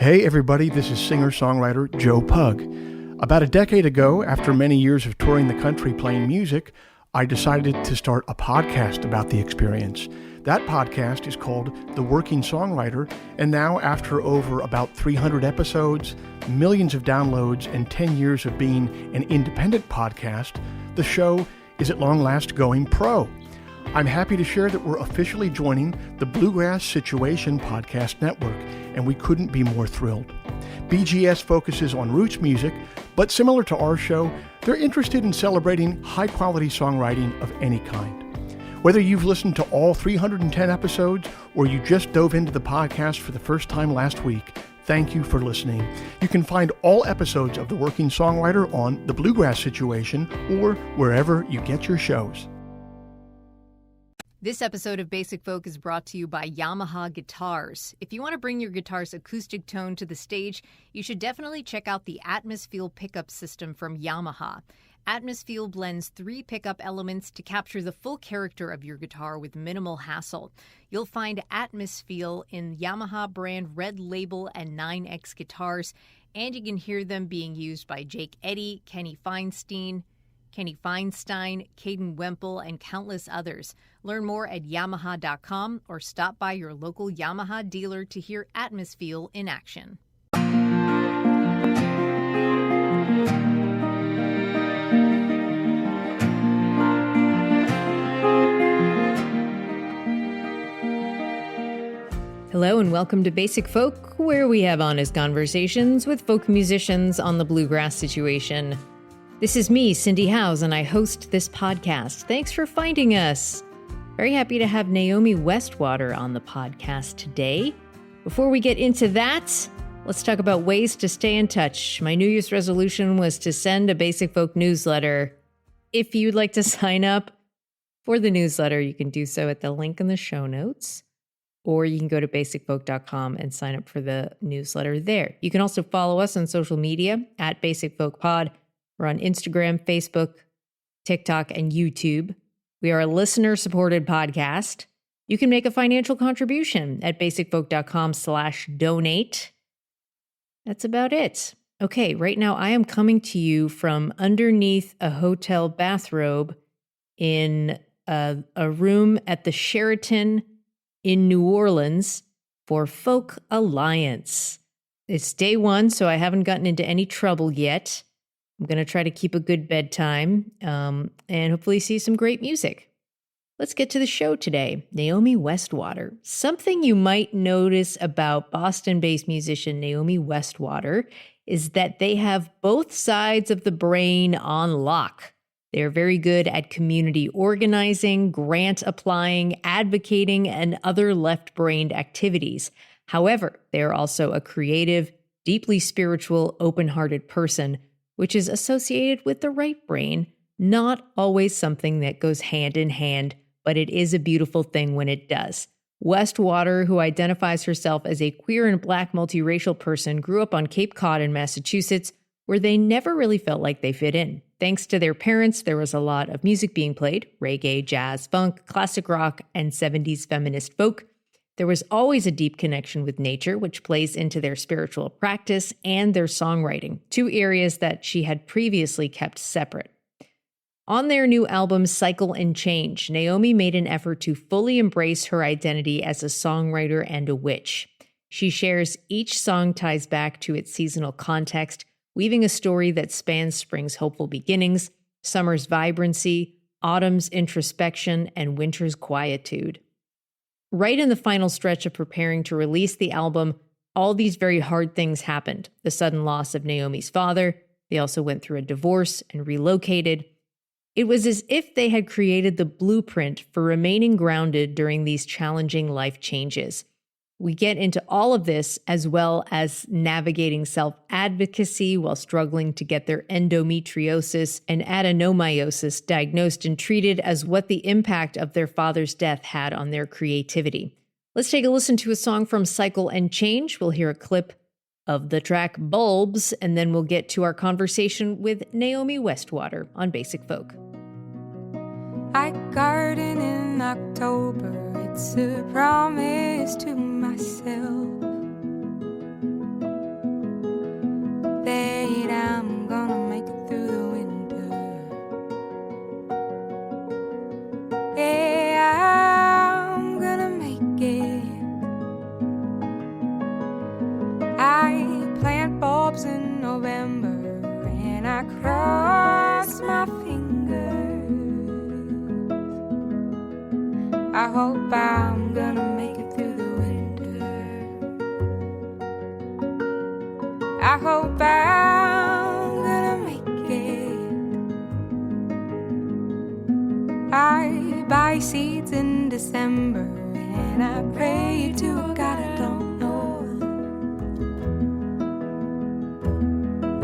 Hey everybody, this is singer-songwriter Joe Pug. About a decade ago, after many years of touring the country playing music, I decided to start a podcast about the experience. That podcast is called The Working Songwriter, and now after over about 300 episodes, millions of downloads, and 10 years of being an independent podcast, the show is at long last going pro. I'm happy to share that we're officially joining the Bluegrass Situation Podcast Network, and we couldn't be more thrilled. BGS focuses on roots music, but similar to our show, they're interested in celebrating high-quality songwriting of any kind. Whether you've listened to all 310 episodes or you just dove into the podcast for the first time last week, thank you for listening. You can find all episodes of The Working Songwriter on The Bluegrass Situation or wherever you get your shows. This episode of Basic Folk is brought to you by Yamaha Guitars. If you want to bring your guitar's acoustic tone to the stage, you should definitely check out the Atmosfeel pickup system from Yamaha. Atmosfeel blends 3 pickup elements to capture the full character of your guitar with minimal hassle. You'll find Atmosfeel in Yamaha brand Red Label and 9X guitars, and you can hear them being used by Jake Eddy, Kenny Feinstein, Caden Wemple, and countless others. Learn more at Yamaha.com or stop by your local Yamaha dealer to hear Atmosfeel in action. Hello and welcome to Basic Folk, where we have honest conversations with folk musicians on the Bluegrass Situation. This is me, Cindy Howes, and I host this podcast. Thanks for finding us. Very happy to have Naomi Westwater on the podcast today. Before we get into that, let's talk about ways to stay in touch. My New Year's resolution was to send a Basic Folk newsletter. If you'd like to sign up for the newsletter, you can do so at the link in the show notes, or you can go to basicfolk.com and sign up for the newsletter there. You can also follow us on social media at Basic Folk Pod. We're on Instagram, Facebook, TikTok, and YouTube. We are a listener-supported podcast. You can make a financial contribution at basicfolk.com/donate. That's about it. Okay, right now I am coming to you from underneath a hotel bathrobe in a room at the Sheraton in New Orleans for Folk Alliance. It's day 1, so I haven't gotten into any trouble yet. I'm going to try to keep a good bedtime and hopefully see some great music. Let's get to the show today. Naomi Westwater. Something you might notice about Boston-based musician Naomi Westwater is that they have both sides of the brain on lock. They're very good at community organizing, grant applying, advocating, and other left-brained activities. However, they are also a creative, deeply spiritual, open-hearted person, which is associated with the right brain, not always something that goes hand in hand, but it is a beautiful thing when it does. Westwater, who identifies herself as a queer and Black multiracial person, grew up on Cape Cod in Massachusetts, where they never really felt like they fit in. Thanks to their parents, there was a lot of music being played: reggae, jazz, funk, classic rock, and 70s feminist folk. There was always a deep connection with nature, which plays into their spiritual practice and their songwriting, 2 areas that she had previously kept separate. On their new album, Cycle and Change, Naomi made an effort to fully embrace her identity as a songwriter and a witch. She shares each song ties back to its seasonal context, weaving a story that spans spring's hopeful beginnings, summer's vibrancy, autumn's introspection, and winter's quietude. Right in the final stretch of preparing to release the album, all these very hard things happened. The sudden loss of Naomi's father. They also went through a divorce and relocated. It was as if they had created the blueprint for remaining grounded during these challenging life changes. We get into all of this, as well as navigating self-advocacy while struggling to get their endometriosis and adenomyosis diagnosed and treated, as what the impact of their father's death had on their creativity. Let's take a listen to a song from Cycle and Change. We'll hear a clip of the track Bulbs, and then we'll get to our conversation with Naomi Westwater on Basic Folk. I garden in October, it's a promise to myself. bulbs in November, and I cross my fingers. I hope I'm gonna make it through the winter. I hope I'm gonna make it. I buy seeds in December, and I pray to a God I don't know.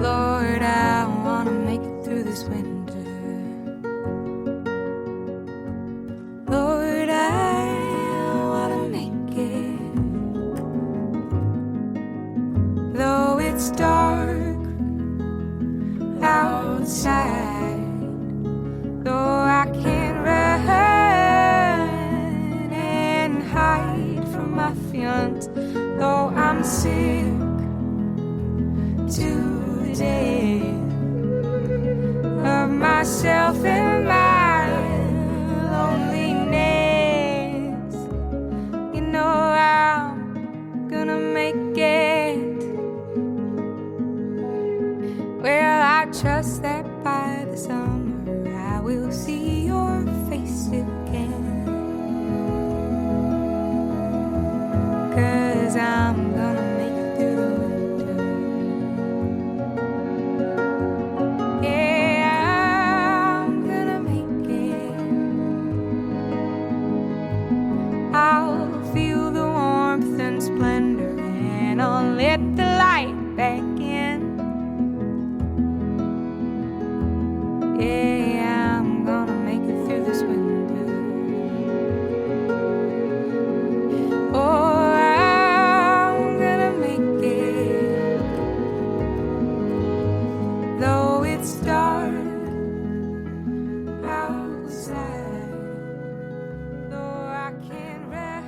Lord, I wanna make it through this winter. Lord, I wanna make it. Though it's dark outside, though I can't run and hide from my fiance, though I'm sick today of myself and my loneliness, you know I'm gonna make it. Well, I trust that by the summer I will see your face again, 'cause I'm gonna make it through the winter. Yeah, I'm gonna make it. I'll feel the warmth and splendor, and I'll let the light back in. Yeah, I'm gonna make it through this winter. Oh, I'm gonna make it. Though it's dark outside, though I can't run.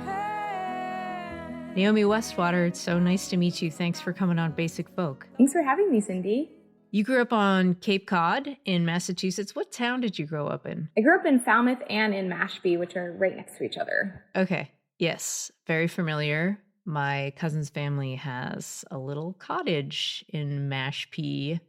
Naomi Westwater, it's so nice to meet you. Thanks for coming on Basic Folk. Thanks for having me, Cindy. You grew up on Cape Cod in Massachusetts. What town did you grow up in? I grew up in Falmouth and in Mashpee, which are right next to each other. Okay. Yes. Very familiar. My cousin's family has a little cottage in Mashpee.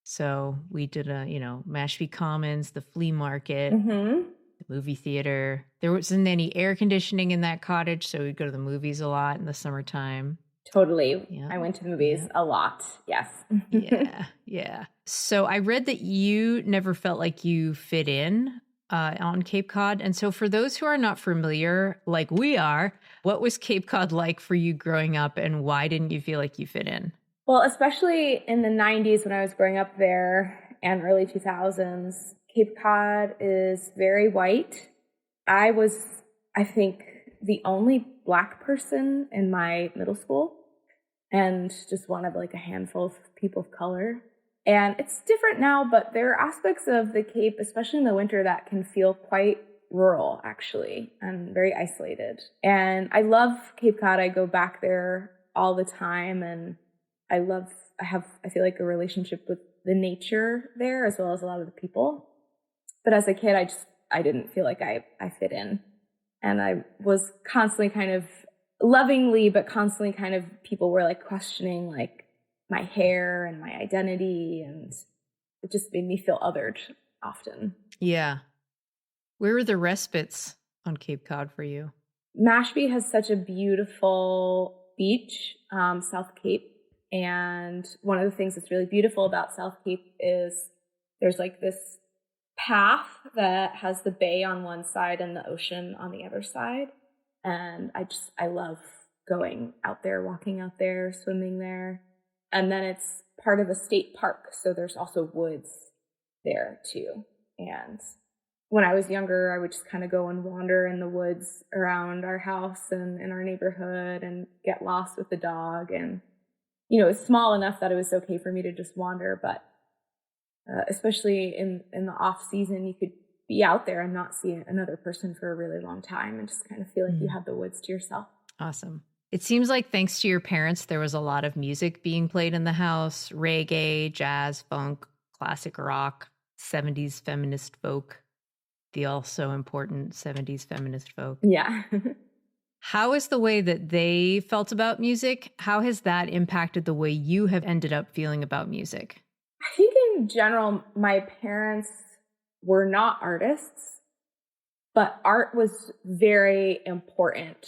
So we did Mashpee Commons, the flea market, Mm-hmm. the movie theater. There wasn't any air conditioning in that cottage, so we'd go to the movies a lot in the summertime. Totally. Yeah. I went to the movies a lot. Yes. Yeah. So I read that you never felt like you fit in on Cape Cod. And so for those who are not familiar, like we are, what was Cape Cod like for you growing up, and why didn't you feel like you fit in? Well, especially in the 90s when I was growing up there and early 2000s, Cape Cod is very white. I was, I think, the only Black person in my middle school, and just one of like a handful of people of color. And it's different now, but there are aspects of the Cape, especially in the winter, that can feel quite rural, actually, and very isolated. And I love Cape Cod. I go back there all the time, and I feel like a relationship with the nature there as well as a lot of the people. But as a kid, I didn't feel like I fit in. And I was constantly kind of lovingly, but constantly kind of people were like questioning like my hair and my identity. And it just made me feel othered often. Yeah. Where were the respites on Cape Cod for you? Mashpee has such a beautiful beach, South Cape. And one of the things that's really beautiful about South Cape is there's like this path that has the bay on one side and the ocean on the other side. And I love going out there, walking out there, swimming there. And then it's part of a state park, so there's also woods there too. And when I was younger, I would just kind of go and wander in the woods around our house and in our neighborhood and get lost with the dog. And, it's small enough that it was okay for me to just wander, but especially in the off season, you could be out there and not see another person for a really long time and just kind of feel like you have the woods to yourself. Awesome. It seems like thanks to your parents, there was a lot of music being played in the house: reggae, jazz, funk, classic rock, 70s feminist folk, the also important 70s feminist folk. Yeah. How is the way that they felt about music? How has that impacted the way you have ended up feeling about music? I think in general, my parents were not artists, but art was very important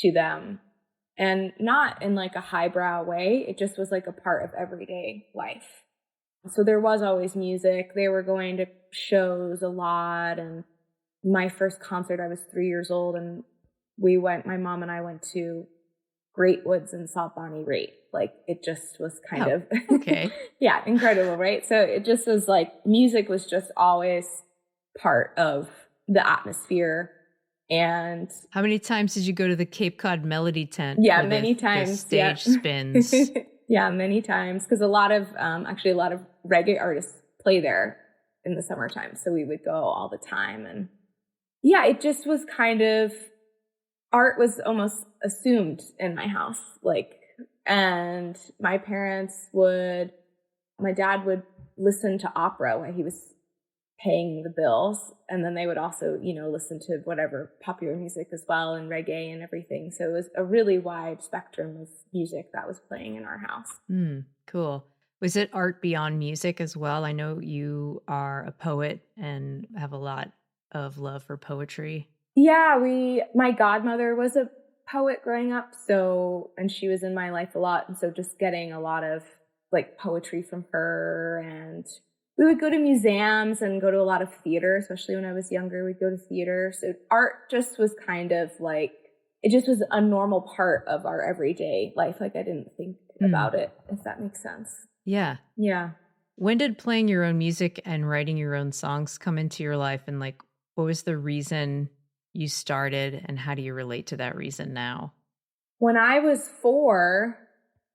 to them. And not in like a highbrow way. It just was like a part of everyday life. So there was always music. They were going to shows a lot. And my first concert, I was 3 years old, and my mom and I went to Great Woods and saw Bonnie Raitt. Like, it just was kind of, okay. yeah, incredible, right? So it just was like, music was just always part of the atmosphere. And how many times did you go to the Cape Cod Melody Tent? Yeah, many times. The stage spins. Yeah, many times. Because a lot of reggae artists play there in the summertime. So we would go all the time. And yeah, it just was kind of, art was almost assumed in my house. And my dad would listen to opera while he was paying the bills. And then they would also, listen to whatever popular music as well, and reggae and everything. So it was a really wide spectrum of music that was playing in our house. Cool. Was it art beyond music as well? I know you are a poet and have a lot of love for poetry. Yeah, my godmother was a poet growing up, and she was in my life a lot. And so just getting a lot of like poetry from her, and we would go to museums and go to a lot of theater, especially when I was younger. We'd go to theater. So art just was kind of like, it just was a normal part of our everyday life. Like, I didn't think about it, if that makes sense. Yeah. Yeah. When did playing your own music and writing your own songs come into your life? And like, what was the reason you started, and how do you relate to that reason now? When I was 4,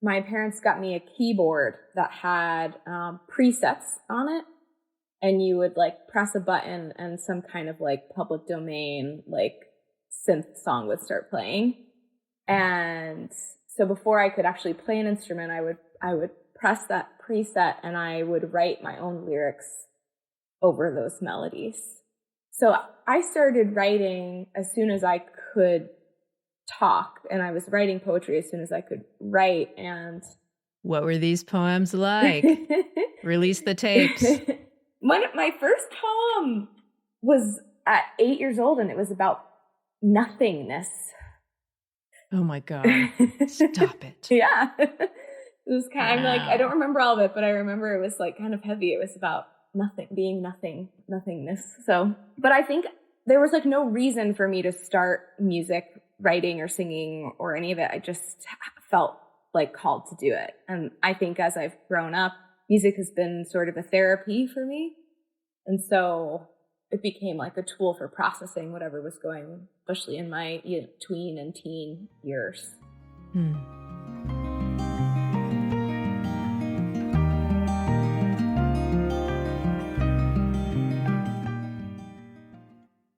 my parents got me a keyboard that had presets on it, and you would like press a button and some kind of like public domain like synth song would start playing. And so before I could actually play an instrument, I would press that preset and I would write my own lyrics over those melodies. So I started writing as soon as I could talk, and I was writing poetry as soon as I could write. And what were these poems like? Release the tapes. My first poem was at 8 years old, and it was about nothingness. Oh my God. Stop it. Yeah. It was kind of like, I don't remember all of it, but I remember it was like kind of heavy. It was about nothing, being nothingness. So, but I think there was like no reason for me to start music writing or singing or any of it. I just felt like called to do it. And I think as I've grown up, music has been sort of a therapy for me. And so it became like a tool for processing whatever was going, especially in my tween and teen years.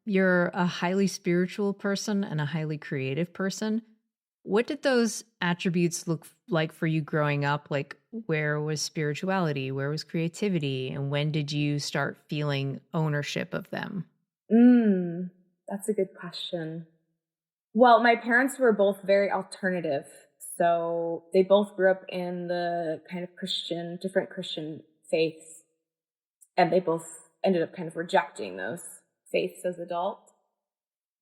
You're a highly spiritual person and a highly creative person. What did those attributes look like for you growing up? Like, where was spirituality? Where was creativity? And when did you start feeling ownership of them? That's a good question. Well, my parents were both very alternative. So they both grew up in the kind of different Christian faiths. And they both ended up kind of rejecting those faiths as adults.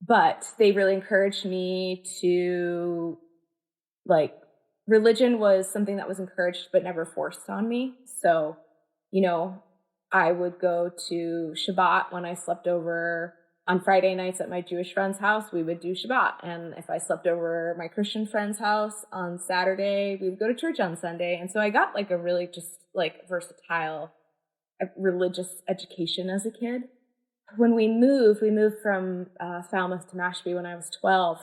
But they really encouraged me to, like, religion was something that was encouraged but never forced on me. So, I would go to Shabbat when I slept over on Friday nights at my Jewish friend's house. We would do Shabbat. And if I slept over at my Christian friend's house on Saturday, we would go to church on Sunday. And so I got like a really just like versatile religious education as a kid. When we moved from Falmouth to Mashpee when I was 12.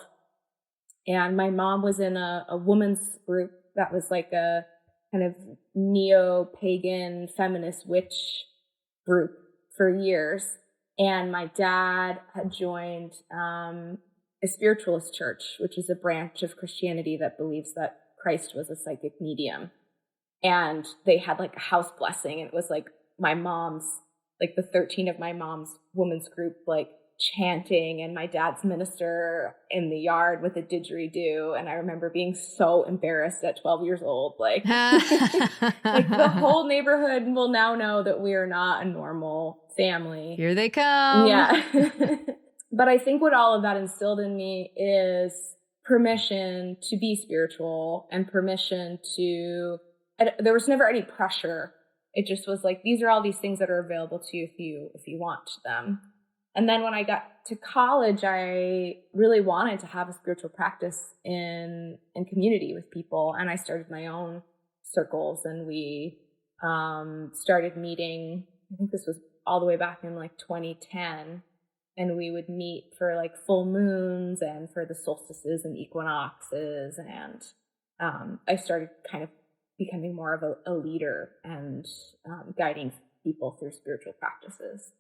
And my mom was in a woman's group that was like a kind of neo-pagan feminist witch group for years. And my dad had joined a spiritualist church, which is a branch of Christianity that believes that Christ was a psychic medium. And they had like a house blessing. And it was like my mom's, like the 13 of my mom's women's group, like chanting and my dad's minister in the yard with a didgeridoo. And I remember being so embarrassed at 12 years old. Like, like the whole neighborhood will now know that we are not a normal family. Here they come. Yeah. But I think what all of that instilled in me is permission to be spiritual and permission to, there was never any pressure. It just was like, these are all these things that are available to you if you want them. And then when I got to college, I really wanted to have a spiritual practice in community with people. And I started my own circles, and we started meeting, I think this was all the way back in like 2010. And we would meet for like full moons and for the solstices and equinoxes. And I started kind of becoming more of a leader and guiding people through spiritual practices.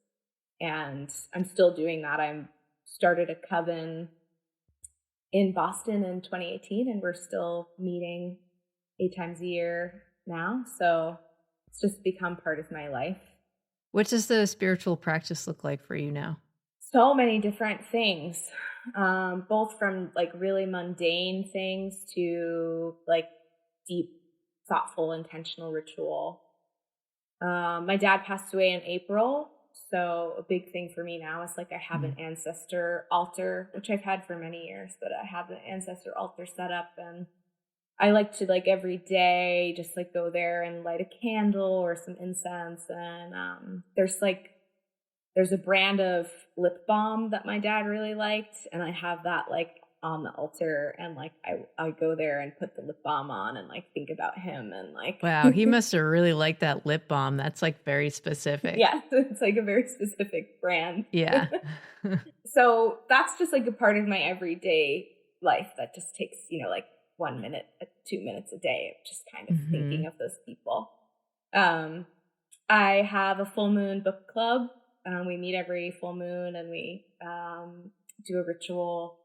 And I'm still doing that. I started a coven in Boston in 2018, and we're still meeting 8 times a year now. So it's just become part of my life. What does the spiritual practice look like for you now? So many different things, both from like really mundane things to like deep, thoughtful, intentional ritual. My dad passed away in April. So a big thing for me now is like I have an ancestor altar, which I've had for many years, but I have an ancestor altar set up, and I like to like every day just like go there and light a candle or some incense. And there's a brand of lip balm that my dad really liked, and I have that like on the altar, and like I go there and put the lip balm on and like think about him and like wow, he must have really liked that lip balm. That's like very specific. Yeah, it's like a very specific brand. Yeah. So that's just like a part of my everyday life that just takes, like 1 minute, 2 minutes a day of just kind of thinking of those people. I have a full moon book club. We meet every full moon, and we do a ritual,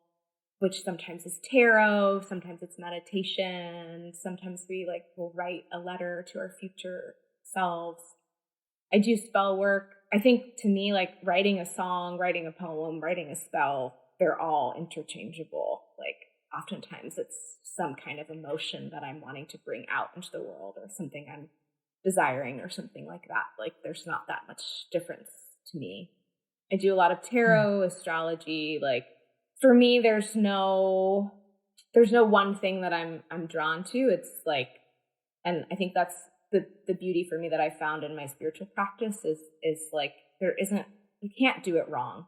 which sometimes is tarot, sometimes it's meditation, sometimes we like will write a letter to our future selves. I do spell work. I think to me, like writing a song, writing a poem, writing a spell, they're all interchangeable. Like oftentimes it's some kind of emotion that I'm wanting to bring out into the world, or something I'm desiring, or something like that. Like there's not that much difference to me. I do a lot of tarot, astrology. Like for me, there's no one thing that I'm drawn to. It's like, and I think that's the beauty for me that I found in my spiritual practice is like you can't do it wrong.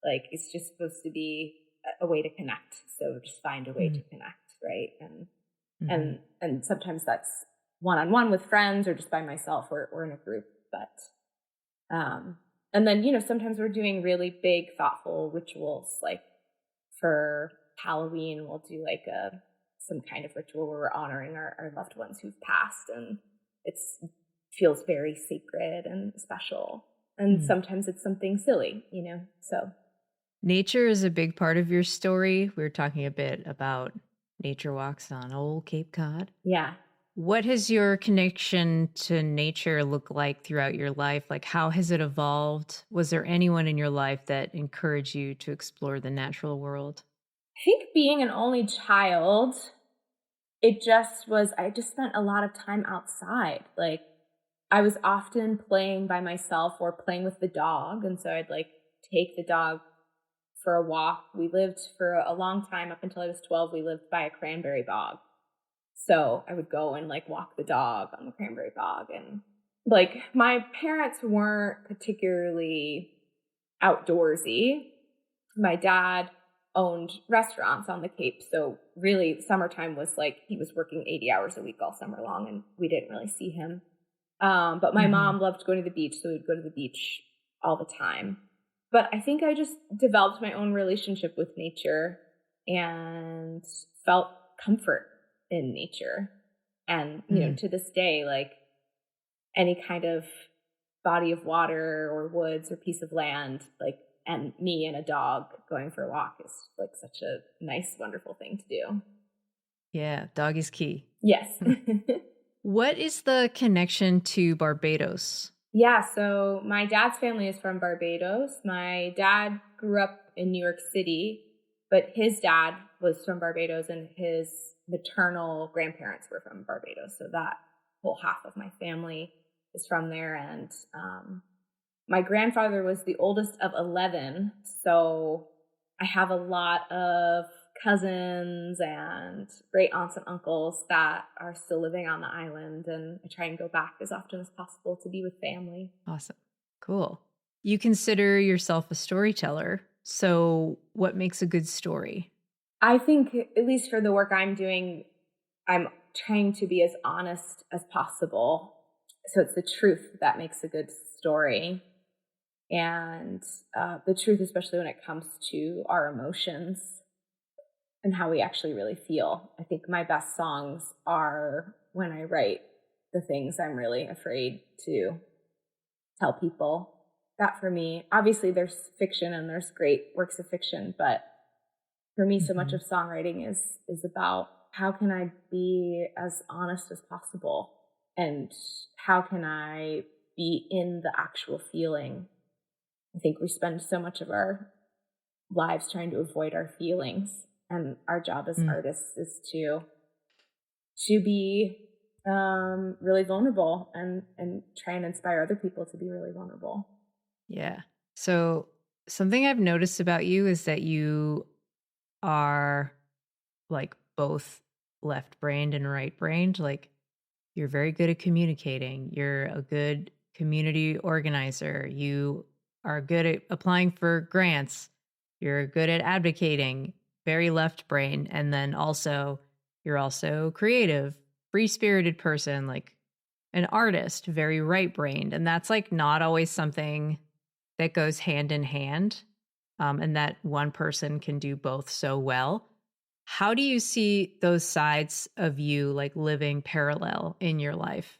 Like it's just supposed to be a way to connect. So just find a way to connect, right? And sometimes that's one-on-one with friends, or just by myself, or in a group. But and then sometimes we're doing really big, thoughtful rituals. Like for Halloween, we'll do like some kind of ritual where we're honoring our loved ones who've passed, and it feels very sacred and special. And sometimes it's something silly, so. Nature is a big part of your story. We were talking a bit about nature walks on old Cape Cod. Yeah. What has your connection to nature looked like throughout your life? Like, how has it evolved? Was there anyone in your life that encouraged you to explore the natural world? I think being an only child, I just spent a lot of time outside. Like, I was often playing by myself or playing with the dog. And so I'd like take the dog for a walk. We lived for a long time, up until I was 12, we lived by a cranberry bog. So I would go and like walk the dog on the cranberry bog. And like my parents weren't particularly outdoorsy. My dad owned restaurants on the Cape. So really summertime was like he was working 80 hours a week all summer long, and we didn't really see him. But my mom loved going to the beach. So we'd go to the beach all the time. But I think I just developed my own relationship with nature and felt comfort in nature. And, to this day, like any kind of body of water or woods or piece of land, like, and me and a dog going for a walk is like such a nice, wonderful thing to do. Yeah, dog is key. Yes. What is the connection to Barbados? Yeah, so my dad's family is from Barbados. My dad grew up in New York City, but his dad was from Barbados and his maternal grandparents were from Barbados. So that whole half of my family is from there. And my grandfather was the oldest of 11. So I have a lot of cousins and great aunts and uncles that are still living on the island. And I try and go back as often as possible to be with family. Awesome. Cool. You consider yourself a storyteller. So what makes a good story? I think, at least for the work I'm doing, I'm trying to be as honest as possible. So it's the truth that makes a good story. And the truth, especially when it comes to our emotions and how we actually really feel. I think my best songs are when I write the things I'm really afraid to tell people. That for me, obviously there's fiction and there's great works of fiction, but for me, so much of songwriting is about how can I be as honest as possible and how can I be in the actual feeling. I think we spend so much of our lives trying to avoid our feelings, and our job as artists is to be really vulnerable and try and inspire other people to be really vulnerable. Yeah. So something I've noticed about you is that you are like both left-brained and right-brained. Like you're very good at communicating. You're a good community organizer. You are good at applying for grants. You're good at advocating, very left-brained. And then also, you're also creative, free-spirited person, like an artist, very right-brained. And that's like not always something that goes hand in hand, and that one person can do both so well. How do you see those sides of you like living parallel in your life?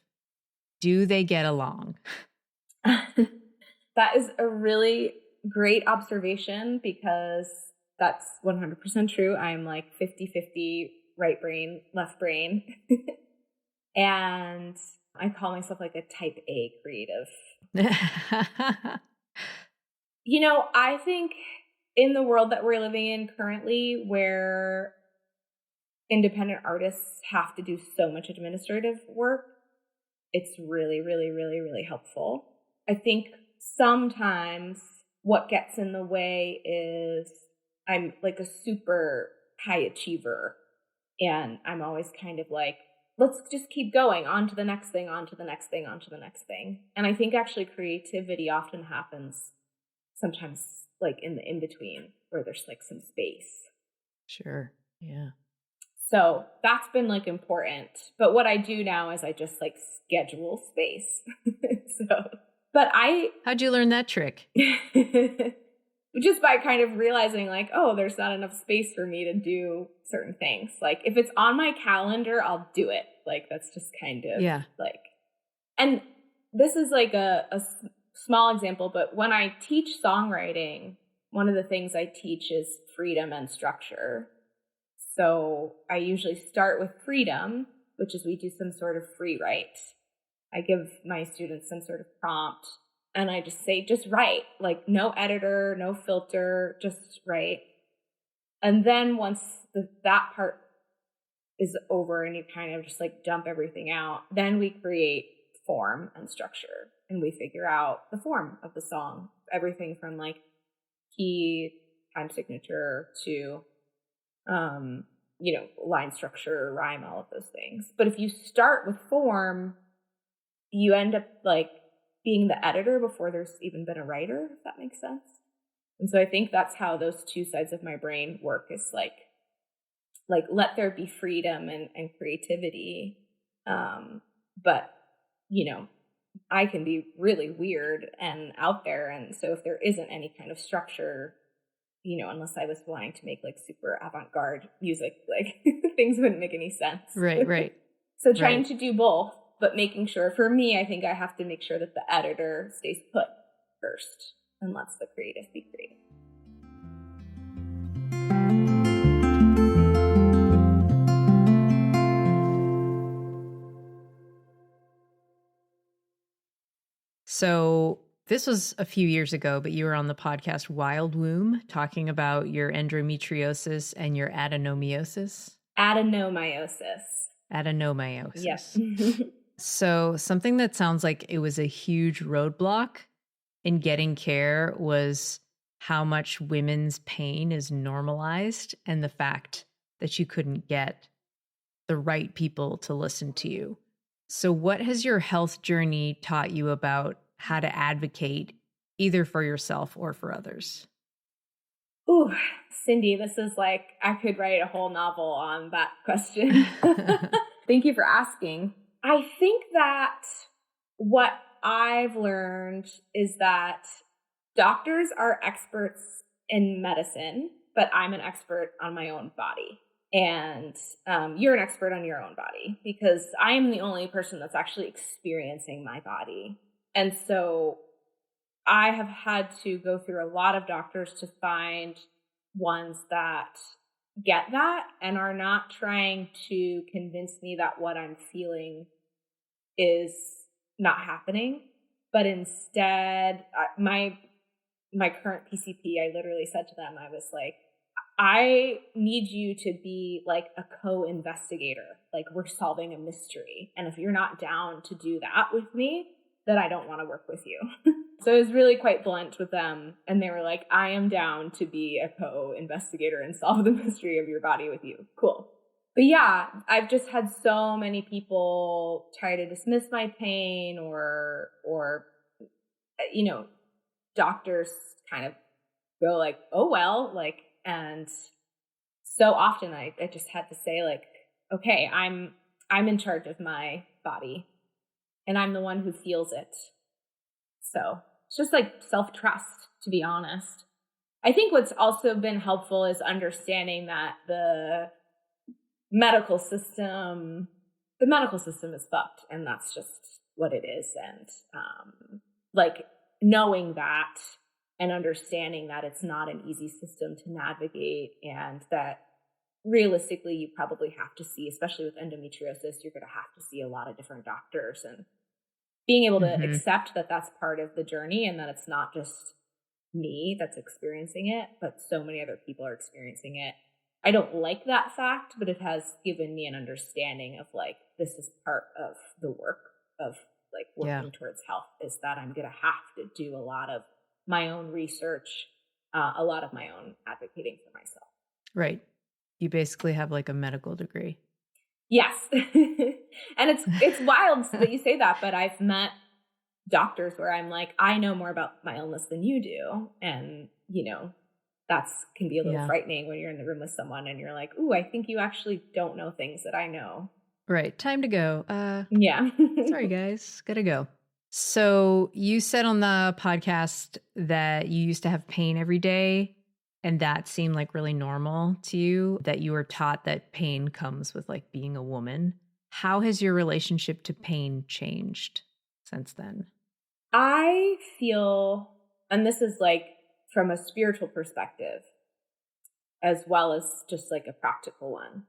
Do they get along? That is a really great observation because that's 100% true. I'm like 50-50 right brain, left brain. And I call myself like a type A creative. You know, I think in the world that we're living in currently, where independent artists have to do so much administrative work, it's really, really, really, really helpful. I think sometimes what gets in the way is I'm like a super high achiever, and I'm always kind of like, let's just keep going on to the next thing, on to the next thing, on to the next thing. And I think actually creativity often happens sometimes like in the in-between where there's like some space. Sure. Yeah. So that's been like important. But what I do now is I just like schedule space. How'd you learn that trick? Just by kind of realizing like, oh, there's not enough space for me to do certain things. Like if it's on my calendar, I'll do it. Like that's just kind of like, and this is like a small example, but when I teach songwriting, one of the things I teach is freedom and structure. So I usually start with freedom, which is we do some sort of free write. I give my students some sort of prompt and I just say, just write, like no editor, no filter, just write. And then once that part is over and you kind of just like dump everything out, then we create form and structure and we figure out the form of the song, everything from like key, time signature to, line structure, rhyme, all of those things. But if you start with form, you end up like being the editor before there's even been a writer, if that makes sense. And so I think that's how those two sides of my brain work is like let there be freedom and creativity. But, I can be really weird and out there. And so if there isn't any kind of structure, unless I was wanting to make like super avant-garde music, like things wouldn't make any sense. Right. So trying to do both, but making sure, for me, I think I have to make sure that the editor stays put first and lets the creative be creative. So This was a few years ago, but you were on the podcast Wild Womb talking about your endometriosis and your adenomyosis. Adenomyosis. Adenomyosis. Yep. So something that sounds like it was a huge roadblock in getting care was how much women's pain is normalized and the fact that you couldn't get the right people to listen to you. So what has your health journey taught you about how to advocate either for yourself or for others? Ooh, Cindy, this is like, I could write a whole novel on that question. Thank you for asking. I think that what I've learned is that doctors are experts in medicine, but I'm an expert on my own body. And you're an expert on your own body because I am the only person that's actually experiencing my body. And so I have had to go through a lot of doctors to find ones that get that and are not trying to convince me that what I'm feeling is not happening, but instead my current PCP, I literally said to them, I was like, I need you to be like a co-investigator. Like we're solving a mystery. And if you're not down to do that with me, then I don't want to work with you. So I was really quite blunt with them. And they were like, I am down to be a co-investigator and solve the mystery of your body with you. Cool. But yeah, I've just had so many people try to dismiss my pain or, you know, doctors kind of go like, oh, well, like, and so often I just had to say like, okay, I'm in charge of my body and I'm the one who feels it. So it's just like self-trust, to be honest. I think what's also been helpful is understanding that the medical system is fucked and that's just what it is. And like knowing that and understanding that it's not an easy system to navigate and that realistically you probably have to see, especially with endometriosis, you're going to have to see a lot of different doctors and being able to accept that that's part of the journey and that it's not just me that's experiencing it, but so many other people are experiencing it. I don't like that fact, but it has given me an understanding of like, this is part of the work of like working towards health is that I'm going to have to do a lot of my own research, a lot of my own advocating for myself. Right. You basically have like a medical degree. Yes. And it's wild that you say that, but I've met doctors where I'm like, I know more about my illness than you do. And, you know, that's can be a little frightening when you're in the room with someone and you're like, ooh, I think you actually don't know things that I know. Right. Time to go. Yeah. Sorry, guys. Gotta go. So you said on the podcast that you used to have pain every day and that seemed like really normal to you, that you were taught that pain comes with like being a woman. How has your relationship to pain changed since then? I feel, and this is like from a spiritual perspective, as well as just like a practical one,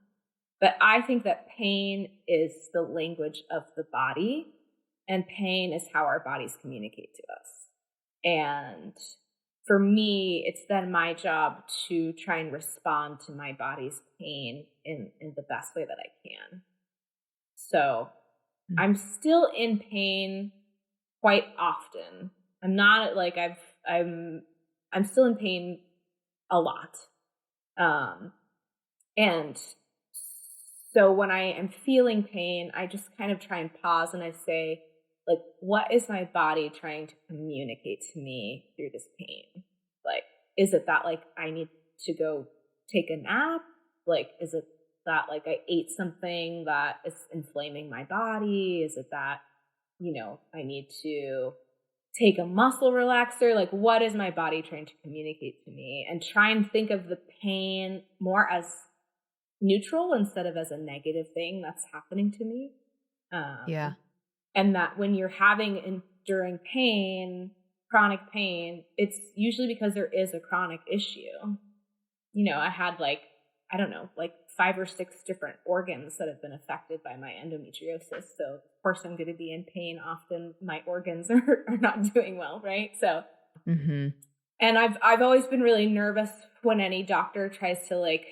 but I think that pain is the language of the body. And pain is how our bodies communicate to us. And for me, it's then my job to try and respond to my body's pain in the best way that I can. So I'm still in pain quite often. I'm not like I'm still in pain a lot. And so when I am feeling pain, I just kind of try and pause and I say, like, what is my body trying to communicate to me through this pain? Like, is it that, like, I need to go take a nap? Like, is it that, like, I ate something that is inflaming my body? Is it that, you know, I need to take a muscle relaxer? Like, what is my body trying to communicate to me? And try and think of the pain more as neutral instead of as a negative thing that's happening to me. And that when you're having enduring pain, chronic pain, it's usually because there is a chronic issue. You know, I had like I don't know, like 5 or 6 different organs that have been affected by my endometriosis. So of course I'm going to be in pain. Often my organs are not doing well, right? So, and I've always been really nervous when any doctor tries to like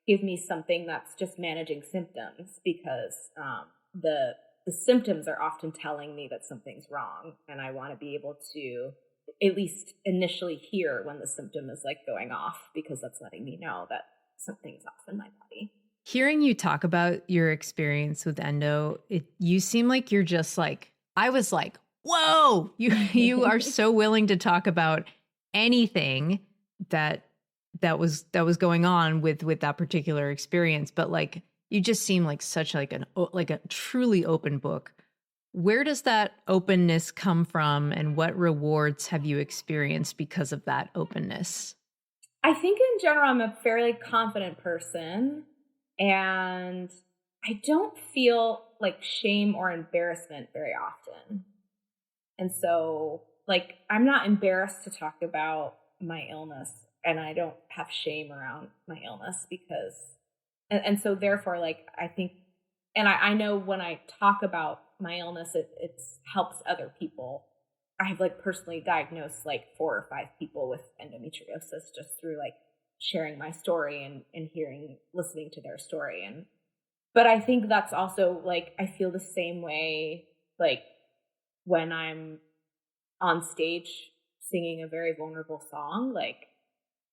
give me something that's just managing symptoms, because the symptoms are often telling me that something's wrong, and I want to be able to at least initially hear when the symptom is like going off, because that's letting me know that something's off in my body. Hearing you talk about your experience with endo, you seem like you're just like, I was like, whoa, you are so willing to talk about anything that was going on with that particular experience. But like, you just seem like such like a truly open book. Where does that openness come from, and what rewards have you experienced because of that openness? I think in general, I'm a fairly confident person, and I don't feel like shame or embarrassment very often. And so, like, I'm not embarrassed to talk about my illness, and I don't have shame around my illness because, and so therefore, like, I think, and I know when I talk about my illness, it helps other people. I've like personally diagnosed like 4 or 5 people with endometriosis just through like sharing my story and listening to their story. But I think that's also like, I feel the same way, like when I'm on stage singing a very vulnerable song, like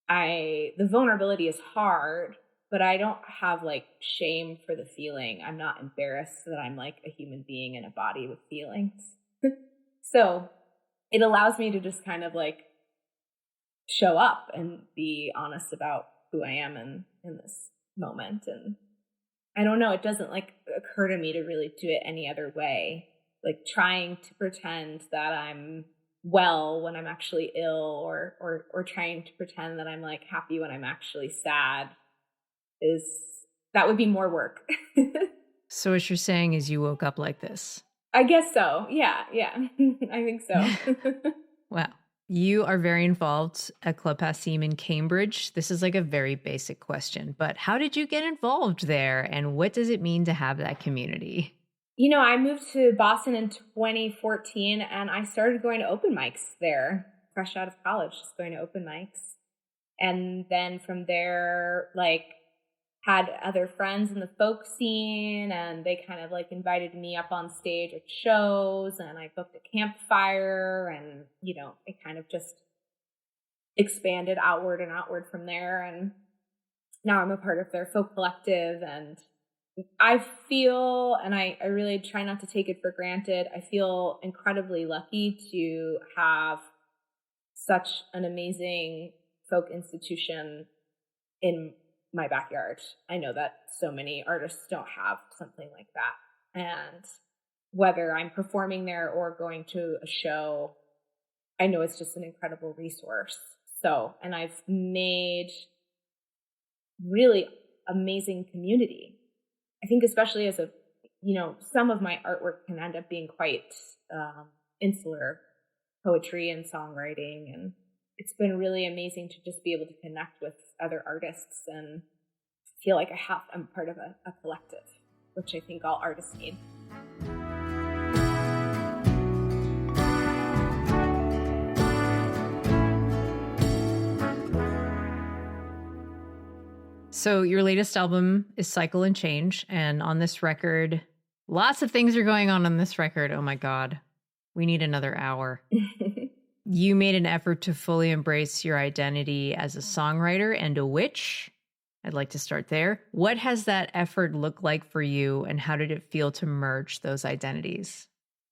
the vulnerability is hard, but I don't have like shame for the feeling. I'm not embarrassed that I'm like a human being in a body with feelings. So it allows me to just kind of like show up and be honest about who I am in this moment. And I don't know, it doesn't like occur to me to really do it any other way. Like trying to pretend that I'm well when I'm actually ill, or trying to pretend that I'm like happy when I'm actually sad, that would be more work. So what you're saying is you woke up like this? I guess so. Yeah. I think so. Wow. You are very involved at Club Passim in Cambridge. This is like a very basic question, but how did you get involved there, and what does it mean to have that community? You know, I moved to Boston in 2014, and I started going to open mics there, fresh out of college, just going to open mics. And then from there, like, had other friends in the folk scene, and they kind of like invited me up on stage at shows, and I booked a campfire, and, you know, it kind of just expanded outward and outward from there. And now I'm a part of their folk collective, and I feel, and I really try not to take it for granted, I feel incredibly lucky to have such an amazing folk institution in my backyard. I know that so many artists don't have something like that. And whether I'm performing there or going to a show, I know it's just an incredible resource. So, and I've made really amazing community. I think especially as some of my artwork can end up being quite insular, poetry and songwriting, and it's been really amazing to just be able to connect with other artists and feel like I'm part of a collective, which I think all artists need. So your latest album is Cycle and Change, and on this record, lots of things are going on this record. Oh my God, we need another hour. You made an effort to fully embrace your identity as a songwriter and a witch. I'd like to start there. What has that effort looked like for you, and how did it feel to merge those identities?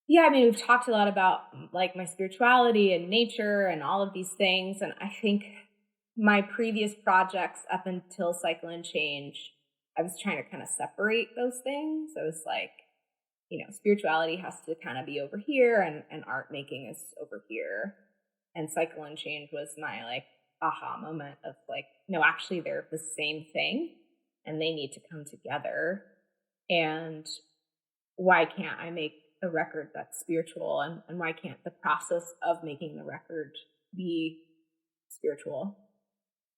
Yeah, I mean, we've talked a lot about like my spirituality and nature and all of these things. And I think my previous projects up until Cycle and Change, I was trying to kind of separate those things. I was like, spirituality has to kind of be over here, and art making is over here. And Cycle and Change was my like aha moment of like, no, actually they're the same thing and they need to come together. And why can't I make a record that's spiritual, and why can't the process of making the record be spiritual?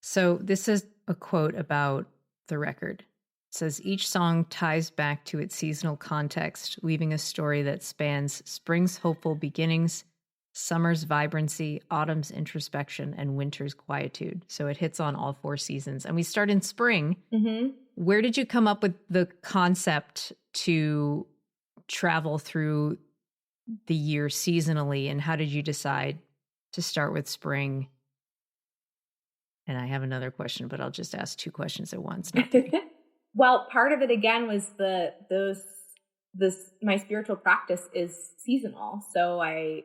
So this is a quote about the record. It says each song ties back to its seasonal context, weaving a story that spans spring's hopeful beginnings, summer's vibrancy, autumn's introspection, and winter's quietude. So it hits on all 4 seasons. And we start in spring. Mm-hmm. Where did you come up with the concept to travel through the year seasonally, and how did you decide to start with spring? And I have another question, but I'll just ask 2 questions at once, not 3. Well, part of it again was my spiritual practice is seasonal. So I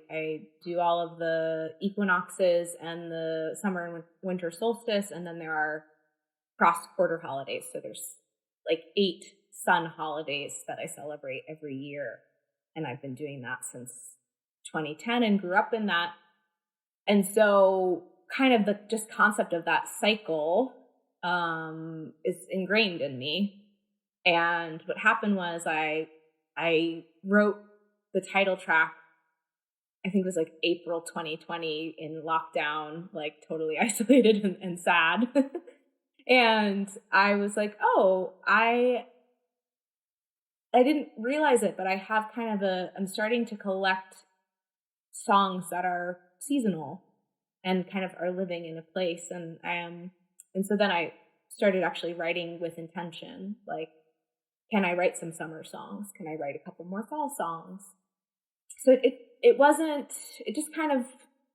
do all of the equinoxes and the summer and winter solstice, and then there are cross-quarter holidays. So there's like 8 sun holidays that I celebrate every year. And I've been doing that since 2010 and grew up in that. And so kind of the just concept of that cycle is ingrained in me. And what happened was I wrote the title track, I think it was like April 2020 in lockdown, like totally isolated and sad. And I was like, oh, I didn't realize it, but I have kind of I'm starting to collect songs that are seasonal and kind of are living in a place. And so then I started actually writing with intention. Like, can I write some summer songs? Can I write a couple more fall songs? So it just kind of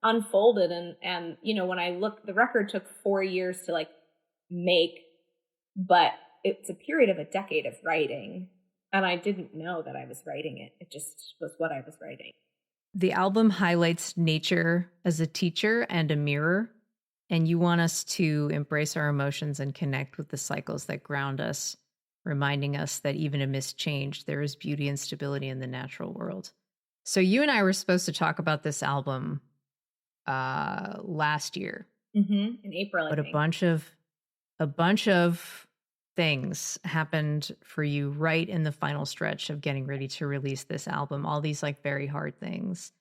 unfolded. And, you know, when I look, the record took 4 years to like make, but it's a period of a decade of writing. And I didn't know that I was writing it. It just was what I was writing. The album highlights nature as a teacher and a mirror, and you want us to embrace our emotions and connect with the cycles that ground us, reminding us that even amidst change, there is beauty and stability in the natural world. So you and I were supposed to talk about this album last year. Mm-hmm. In April, but I think. a bunch of things happened for you right in the final stretch of getting ready to release this album. All these like very hard things.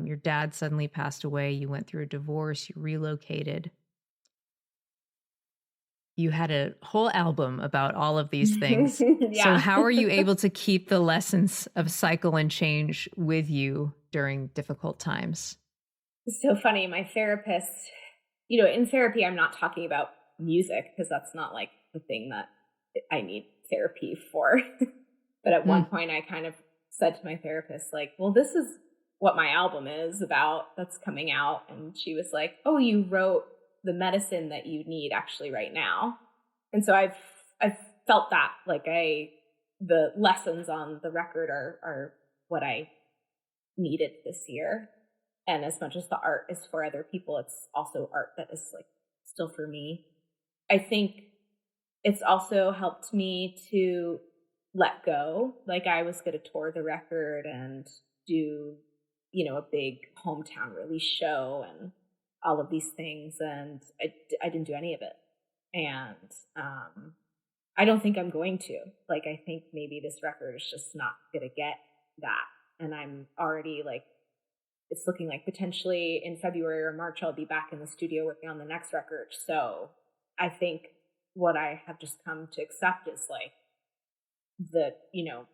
Your dad suddenly passed away. You went through a divorce. You relocated. You had a whole album about all of these things. Yeah. So how are you able to keep the lessons of cycle and change with you during difficult times? It's so funny. My therapist, you know, in therapy, I'm not talking about music because that's not like the thing that I need therapy for. But at one point I kind of said to my therapist, like, well, this is what my album is about that's coming out. And she was like, oh, you wrote the medicine that you need actually right now. And so I've felt that like the lessons on the record are what I needed this year. And as much as the art is for other people, it's also art that is like still for me. I think it's also helped me to let go. Like I was going to tour the record and do, you know, a big hometown release show and all of these things. And I didn't do any of it. And I don't think I'm going to. Like, I think maybe this record is just not going to get that. And I'm already like, it's looking like potentially in February or March, I'll be back in the studio working on the next record. So I think what I have just come to accept is like the, you know,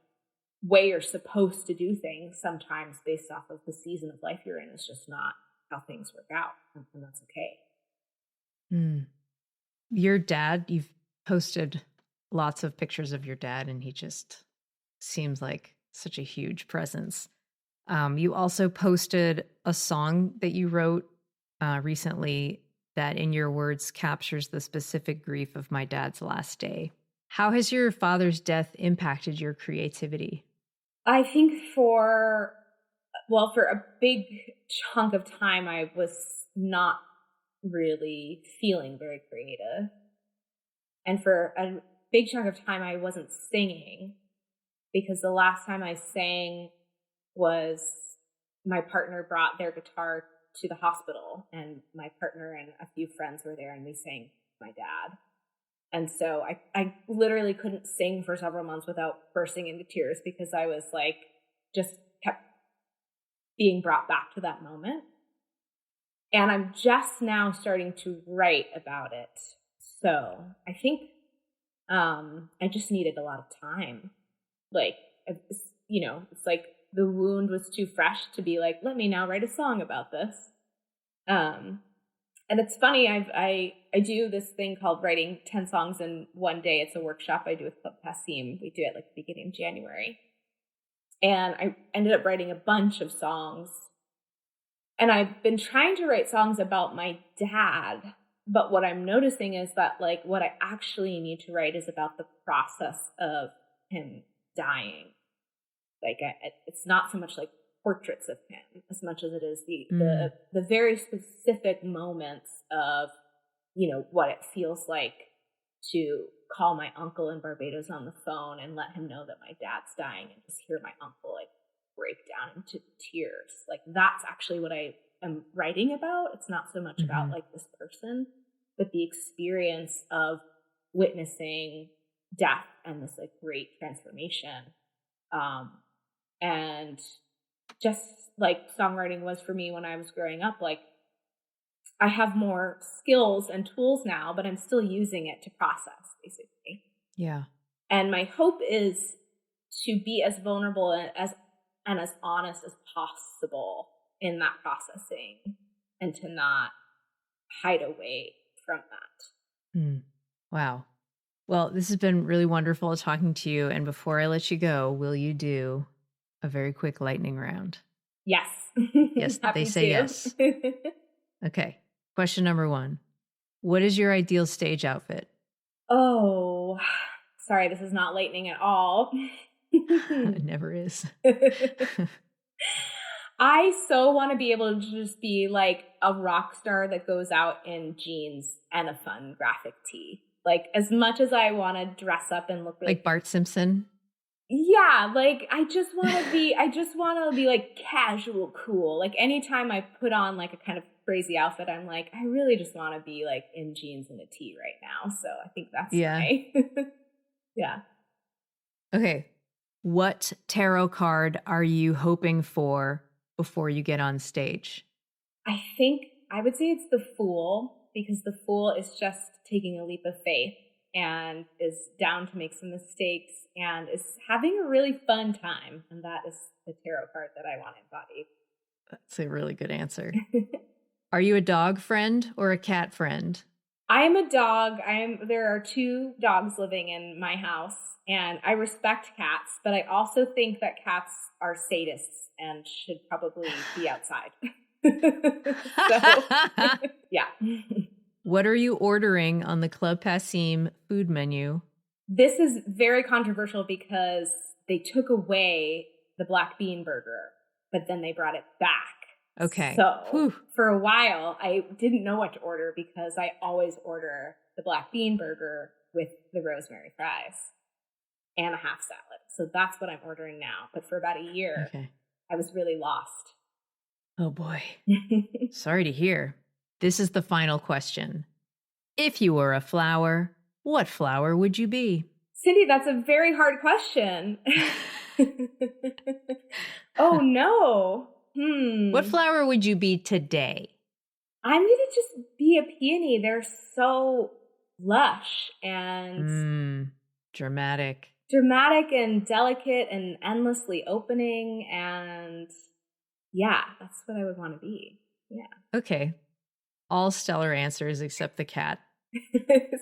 way you're supposed to do things sometimes based off of the season of life you're in is just not how things work out. And that's okay. Your dad, you've posted lots of pictures of your dad, and he just seems like such a huge presence. You also posted a song that you wrote recently that, in your words, captures the specific grief of my dad's last day. How has your father's death impacted your creativity? I think for a big chunk of time, I was not really feeling very creative. And for a big chunk of time, I wasn't singing because the last time I sang was my partner brought their guitar to the hospital and my partner and a few friends were there and we sang my dad. And so I literally couldn't sing for several months without bursting into tears because I was like, just kept being brought back to that moment. And I'm just now starting to write about it. So I think I just needed a lot of time. Like, it's like the wound was too fresh to be like, let me now write a song about this. And it's funny, I do this thing called writing 10 songs in one day. It's a workshop I do with Club Passim. We do it like the beginning of January. And I ended up writing a bunch of songs. And I've been trying to write songs about my dad. But what I'm noticing is that like what I actually need to write is about the process of him dying. Like it's not so much like portraits of him as much as it is the very specific moments of, what it feels like to call my uncle in Barbados on the phone and let him know that my dad's dying and just hear my uncle like break down into tears. Like that's actually what I am writing about. It's not so much about like this person, but the experience of witnessing death and this like great transformation. And just like songwriting was for me when I was growing up, like I have more skills and tools now, but I'm still using it to process basically. Yeah. And my hope is to be as vulnerable and as honest as possible in that processing and to not hide away from that. Wow. Well, this has been really wonderful talking to you. And before I let you go, will you do a very quick lightning round? Yes. Yes, they say yes. Okay. Question number 1. What is your ideal stage outfit? Oh, sorry, this is not lightning at all. It never is. I so want to be able to just be like a rock star that goes out in jeans and a fun graphic tee. Like as much as I want to dress up and look like Bart Simpson. Yeah, like I just want to be like casual cool. Like anytime I put on like a kind of crazy outfit, I'm like, I really just want to be like in jeans and a tee right now. So I think that's yeah. Okay. What tarot card are you hoping for before you get on stage? I think I would say it's the Fool, because the Fool is just taking a leap of faith and is down to make some mistakes and is having a really fun time. And that is the tarot card that I want embodied. That's a really good answer. Are you a dog friend or a cat friend? I am a dog. There are 2 dogs living in my house, and I respect cats, but I also think that cats are sadists and should probably be outside. So, yeah. What are you ordering on the Club Passim food menu? This is very controversial because they took away the black bean burger, but then they brought it back. Okay. So for a while, I didn't know what to order because I always order the black bean burger with the rosemary fries and a half salad. So that's what I'm ordering now. But for about a year, I was really lost. Oh boy. Sorry to hear. This is the final question. If you were a flower, what flower would you be? Cindy, that's a very hard question. Oh no. What flower would you be today? I'm going to just be a peony. They're so lush and dramatic and delicate and endlessly opening. And yeah, that's what I would want to be. Yeah. Okay. All stellar answers except the cat.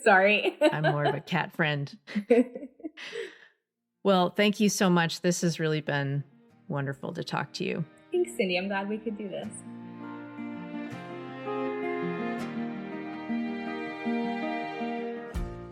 Sorry. I'm more of a cat friend. Well, thank you so much. This has really been wonderful to talk to you. Thanks, Cindy. I'm glad we could do this.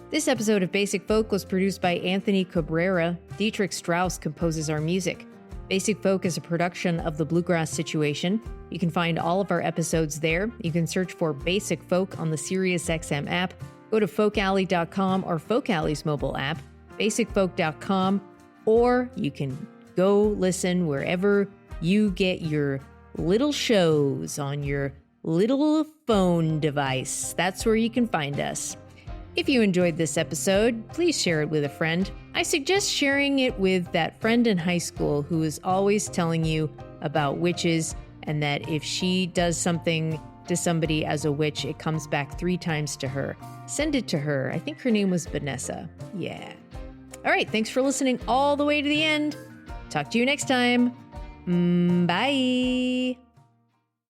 This episode of Basic Folk was produced by Anthony Cabrera. Dietrich Strauss composes our music. Basic Folk is a production of The Bluegrass Situation. You can find all of our episodes there. You can search for Basic Folk on the SiriusXM app. Go to folkalley.com or Folk Alley's mobile app, basicfolk.com, or you can go listen wherever you get your little shows on your little phone device. That's where you can find us. If you enjoyed this episode, please share it with a friend. I suggest sharing it with that friend in high school who is always telling you about witches and that if she does something to somebody as a witch, it comes back 3 times to her. Send it to her. I think her name was Vanessa. Yeah. All right. Thanks for listening all the way to the end. Talk to you next time. Bye.